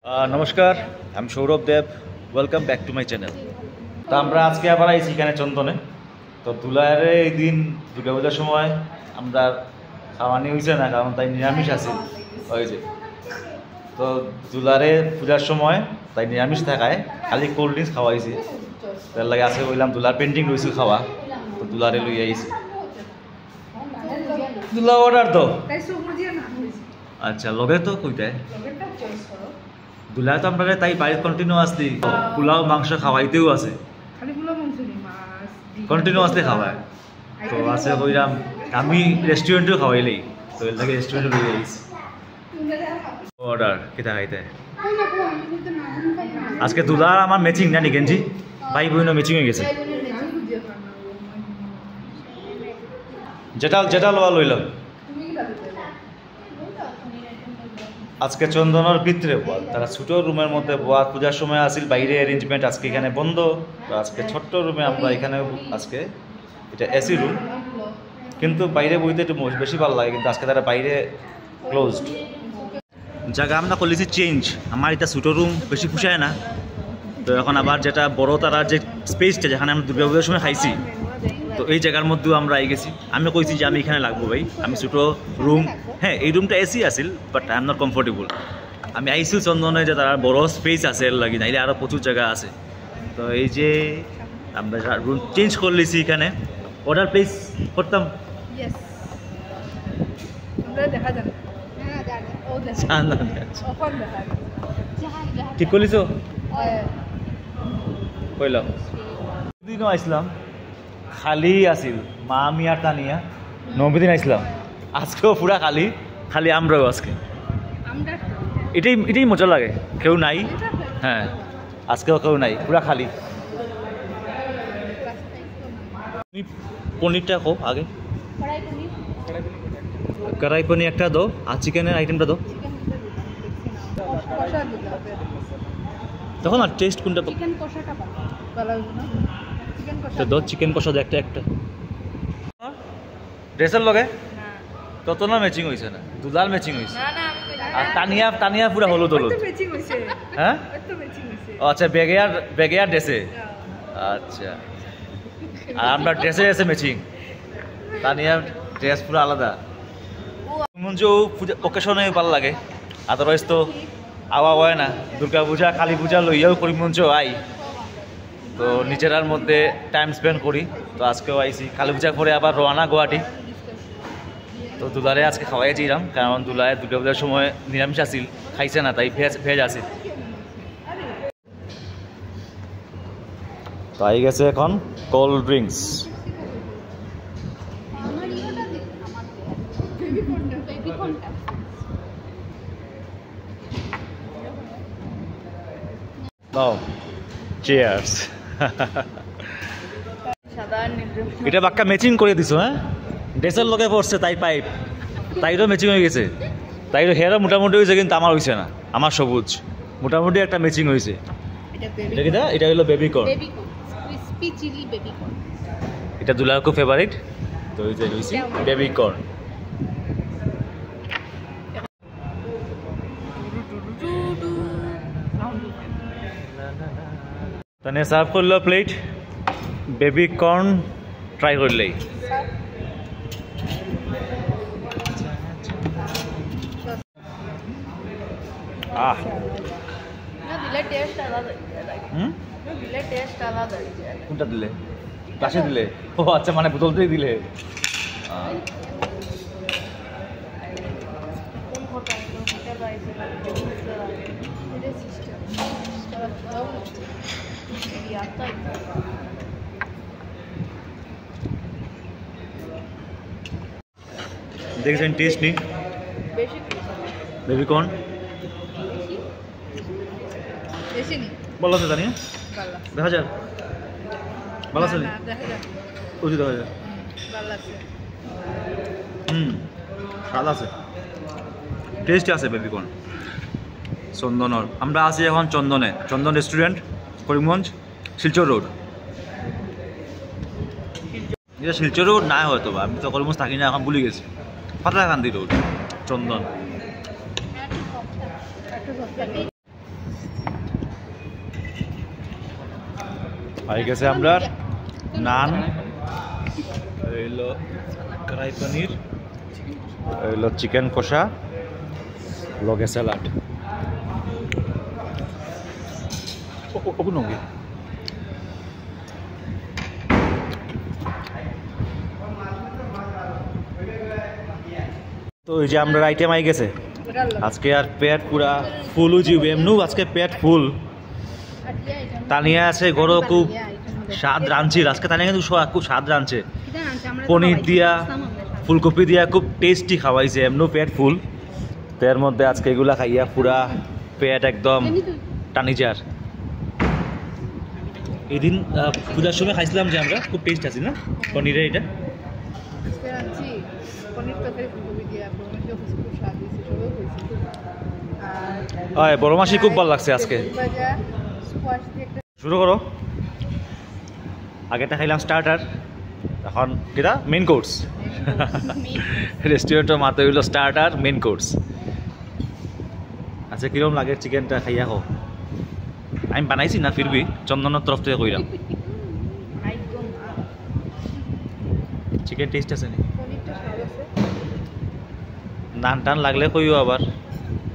নমস্কার, আমি Sourav Dev. Welcome back to my channel. তো আমরা আজকে আবার আইছি এখানে চন্দনে। তো দুলারে এই দিন দুর্গাপূজার সময় আমরা খাওয়ানি হয়েছে না, কারণ তাই নিরামিষ আছে ওই যে। তো দুলারে পূজার সময় তাই নিরামিষ থাকায় খালি কোল্ড ড্রিঙ্কস খাওয়াইছি। তার লাগে আজকে বললাম দুলার পেন্টিং রয়েছে খাওয়া, তো দুলারে লই আইছি। দুলা অর্ডার তো আচ্ছা লগে তো কইতাই দুলা তো আমরা তাই বাড়ির কন্টিনিউ আসছি, পোলাও মাংস খাওয়াইতেও আছে, কন্টিনিউ আসতে খাওয়ায়। তো আছে কইরাম আমি রেস্টুরেন্টেও খাওয়াইলেই, তো এর লাগে রেস্টুরেন্টে লই আইছি। অর্ডার কিতা খাইতে আজকে দুলার আমার ম্যাচিং না নি গেঞ্জি, ভাই বোনও ম্যাচিং হয়ে গেছে। যেটা যেটা লওয়া লইলাম। আজকে চন্দনের ভিতরে বল, তারা ছোটো রুমের মধ্যে বয়ার পূজার সময় আসিল, বাইরে অ্যারেঞ্জমেন্ট আজকে এখানে বন্ধ। তো আজকে ছোট্ট রুমে আমরা এখানে আজকে এটা এসি রুম, কিন্তু বাইরে বইতে একটু বেশি ভালো লাগে, কিন্তু আজকে তারা বাইরে ক্লোজড। জায়গা আমরা করেছি চেঞ্জ, আমার এটা ছোটো রুম বেশি পুষায় না। তো এখন আবার যেটা বড় তারা যে স্পেসটা যেখানে আমরা দুর্গাপূজার সময় খাইছি, তো এই জায়গার মধ্যেও আমরা আই গেছি। আমি কইছি যে আমি এখানে লাগবো ভাই, আমি ছোটো রুম, হ্যাঁ এই রুমটা AC Aseel, but I am not comfortable. আমি আইসি চন্দনে যে তার বড় স্পেস আছে এর লাগি, নাইলে আরও প্রচুর জায়গা আছে। তো এই যে আমরা রুম চেঞ্জ করে লিছি এখানে। অর্ডার প্লেস করতাম ঠিক করলিস কইলাম। দিনও আইসলাম খালি আসিল, মা আমি আর তানিয়া 9 দিন আইসলাম। আজকেও পুরা খালি, খালি আমরাও আজকে। এটাই এটাই মজা লাগে, কেউ নাই। হ্যাঁ আজকেও কেউ নাই, পুরা খালি। তুমি পনিরটা কো আগে, কড়াই পনির একটা দো, আর চিকেনের আইটেমটা দো। তখন আর টেস্ট কোনটা দো, চিকেন কষা দো একটা একটা। ড্রেসের লগে তত না ম্যাচিং হয়েছে না, দুলার ম্যাচিং হয়েছে। আর তানিয়া তানিয়া পুরা হলুদ হলুদ। হ্যাঁ আচ্ছা, বেগে আর ড্রেসে। আচ্ছা, আর আমরা ড্রেসে এসে ম্যাচিং, তানিয়ার ড্রেস পুরো আলাদা। মঞ্জু পূজা ওকেশনে ভালো লাগে, আদারওয়াইজ তো আওয়া হয় না। দুর্গা পূজা কালী পূজা লইয়াও করিমগঞ্জ আই, তো নিজেরার মধ্যে টাইম স্পেন্ড করি। তো আজকেও আইছি, কালী পূজা পরে আবার রওনা গুয়াহাটি। তো দুলারে আজকে খাওয়াই যাইলাম, কারণ দুলায় দুর্গা পূজার সময় নিরামিষ আসিল, খাইছে না, তাই ভেজ আসিল। তো আই গেছে এখন কোল্ড ড্রিঙ্কস। চিয়ার্স। এটা বাক্কা ম্যাচিং করে দিছো। হ্যাঁ ড্রেসের লগে পড়ছে, তাই পাইপ তাইরও ম্যাচিং হয়ে গেছে, তাইরও হেয়ারও মোটামুটি হয়েছে, কিন্তু আমার হয়েছে না, আমার সবুজ মোটামুটি একটা ম্যাচিং হয়েছে। এটা হলো বেবিকর্ন, এটা দুলার খুব ফেভারিট। তো এই যে হয়েছে বেবিকর্ন। তাহলে সার্ভ করলো প্লেট বেবিকর্ন, ট্রাই করলেই। কোনটা দিলে? গ্লাসে দিলে? ও আচ্ছা, মানে বোতলতেই দিলে। দেখছেন টেস্ট নেই বেবিকর্ন ভালো আছে, জানি দেখা যাক ভালো আছে, ওই দেখা যাক। ভালো আছে, টেস্ট আছে বেবিকর্ন চন্দনের। আমরা আছি এখন চন্দনে, চন্দন রেস্টুরেন্ট, করিমগঞ্জ, শিলচর রোড। এটা শিলচর রোড নাই হয়তো, আমি তো করিমগঞ্জ থাকি না, এখন ভুলে গেছি। পাতলাকান্দি রোড, চন্দন। হয়ে গেছে আমরা নান, হইলো কড়াই পনির, হইলো চিকেন কষা, লগে স্যালাড। তো এই যে আমরা আইটেম আই গেছে আজকে, আর পেট পুরা ফুল জিব এমনু আজকে পেট ফুল। তানিয়া আছে গরো খুব স্বাদ রাঁধছি আজকে, তানিয়া কিন্তু খুব স্বাদ রাঁধছে, পনির দিয়া ফুলকপি দিয়া খুব টেস্টি খাওয়াইছে, এমনু পেট ফুল। তো এর মধ্যে আজকে এগুলা খাইয়া পুরা পেট একদম টানি যার। এদিন পূজার সময় খাইছিলাম যে আমরা, খুব টেস্ট আছে না পনিরের এটা। হয় বড় মাসি খুব ভালো লাগছে আজকে। শুরু করো, আগেটা খাইলাম স্টার্টার, এখন কিটা মেন কোর্স। রেস্টুরেন্টের মাথায় হইল স্টার্টার মেন কোর্স। আচ্ছা কিরকম লাগে চিকেনটা খাইয়া হোক? আমি বানাইছি না, ফিরবি চন্দনের তরফ থেকে কইলাম। চিকেন টেস্ট আছে নি? নান টান লাগলে কইও আবার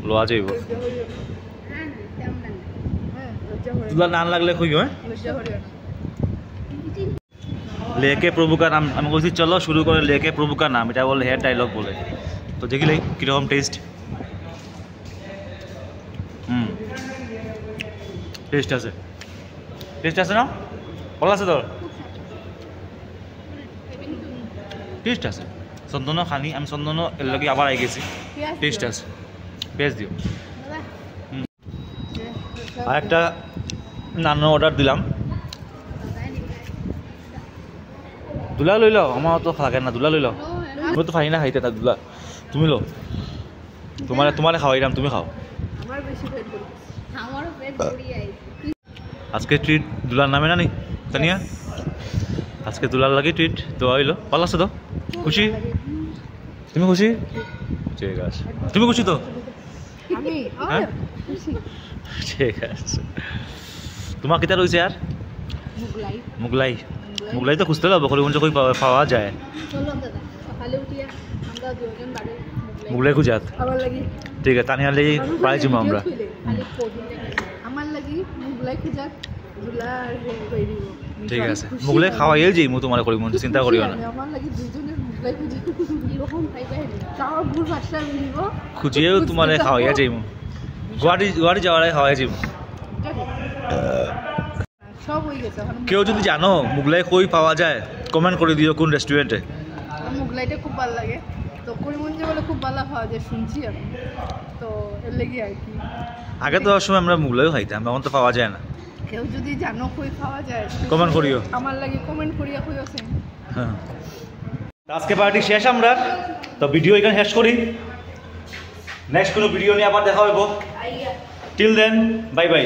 লোয়া যাইব। তুলা নান লাগলে কইও। হ্যাঁ लेके प्रभु का नाम, আমি বলছি চলো শুরু করে लेके प्रभु का नाम, এটা বলে হেড ডায়লগ বলে। তো দেখিলে কিরকম টেস্ট। টেস্ট আছে, টেস্ট আছে না? ভালো আছে তোর? টেস্ট আছে। চন্দন খানি, আমি চন্দন এর লগে আবার আই গেছি, টেস্ট আছে। পেঁয়াজ দিও। আর একটা নান অর্ডার দিলাম। দুলা লই লো, আমার তো লাগে না, দুলা লই লো। আমি তো পারি না খাইতে না দুলা, তুমি লো। তোমারে খাওয়াইলাম, তুমি খাও। আজকে ট্রিট দুলার নামে না নি তানিয়া, আজকে দুলার লাগে ট্রিট। তো আইলো ভালো আছে তো? খুশি? তুমি খুশি? ঠিক আছে, তুমি খুশি তো? হ্যাঁ ঠিক আছে। তোমার কিতা রয়েছে আর? মুগলাই। মুগলাই তো খুঁজতে যাবো, করিমগঞ্জে কই পাওয়া যায়? মুগলাই খুঁজাত। ঠিক আছে, তানিয়া লাগি পাই যাবো আমরা। ঠিক আছে, মুগলাই খাওয়াইয়ে যাই মু তোমার করিমগঞ্জে, চিন্তা করিও না। খুঁজিয়েও তোমার খাওয়াইয়া যাই মু, গুয়াহাটি যাওয়ার খাওয়াইয়া যাই। কেউ যদি জানো মুগলাই কই পাওয়া যায় কমেন্ট করে দিও, কোন রেস্টুরেন্টে। মুগলাইটা খুব ভালো লাগে, তো করিমগঞ্জে বলে খুব ভালো পাওয়া যায় শুনছি আমি, তো এর লেগে আর কি। আগে তো সময় আমরা মুগলাইও খাইতাম, এখন তো পাওয়া যায় না। কেউ যদি জানো কই পাওয়া যায় কমেন্ট করিও, আমার লাগে কমেন্ট করিয়া কইওছে। হ্যাঁ, আজকে পার্টি শেষ আমরা, তো ভিডিও এখানে শেষ করি। নেক্সট কোনো ভিডিও নিয়ে আবার দেখা হইব। Till then bye bye.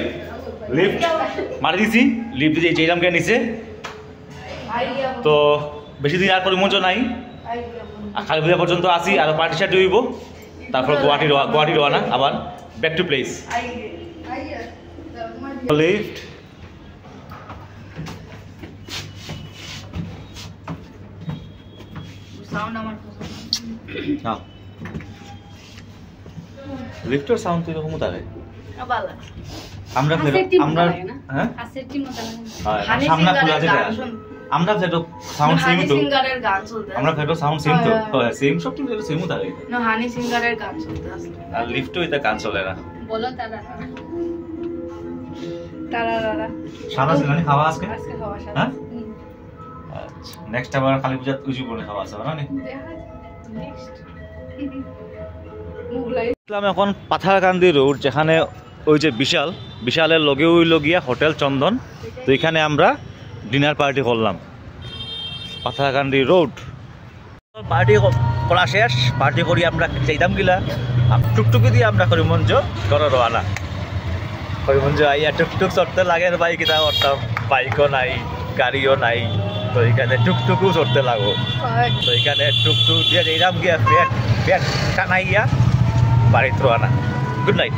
Lift মারি দিছি, লিফট দিয়ে যেলাম কে নিচে। তো বেশি দিন আর করিমগঞ্জ নাই, কালী পূজা পর্যন্ত আসি, আর পার্টি শার্টি হইব, তারপর গুয়াহাটি রওনা আবার ব্যাক টু প্লেস। লিফট লিফটের সাউন্ড তো এরকম থাকে। আমরা হ্যাঁ সামনে খোলা আছে, আমরা যেটা সাউন্ড সেম তো, আমরা যেটা সাউন্ড সেম তো, সেম সব তো সেমও থাকে না। হানি সিঙ্গারের গান চলতে আছে, আর লিফটও এটা গান চলে না। বলো তারা সারা সিলানি খাওয়া আজকে খাওয়া সারা। হ্যাঁ আচ্ছা, নেক্সট আবার কালী পূজা উজি বলে খাওয়া আছে না? নেক্সট মুগলাই এখন পাথারকান্দি রোড, যেখানে ওই যে বিশালের লগে হইল গিয়া হোটেল চন্দন। তো এখানে আমরা ডিনার পার্টি করলাম পাথারকান্দি রোড। পার্টি করা শেষ, পার্টি করি আমরা যাইতাম গিলা টুকটুকি দিয়ে আমরা করিমগঞ্জ ঘরে রওনা। করিমগঞ্জ আইয়া টুকটুক চড়তে লাগে, বাইক কিতা করতাম, বাইকও নাই, গাড়িও নাই, তো এখানে টুকটুকু চড়তে লাগো। তো এখানে টুকটুক দিয়ে যাইতাম গিয়া পেট টানাইয়া বাড়িতে রওনা। Good night.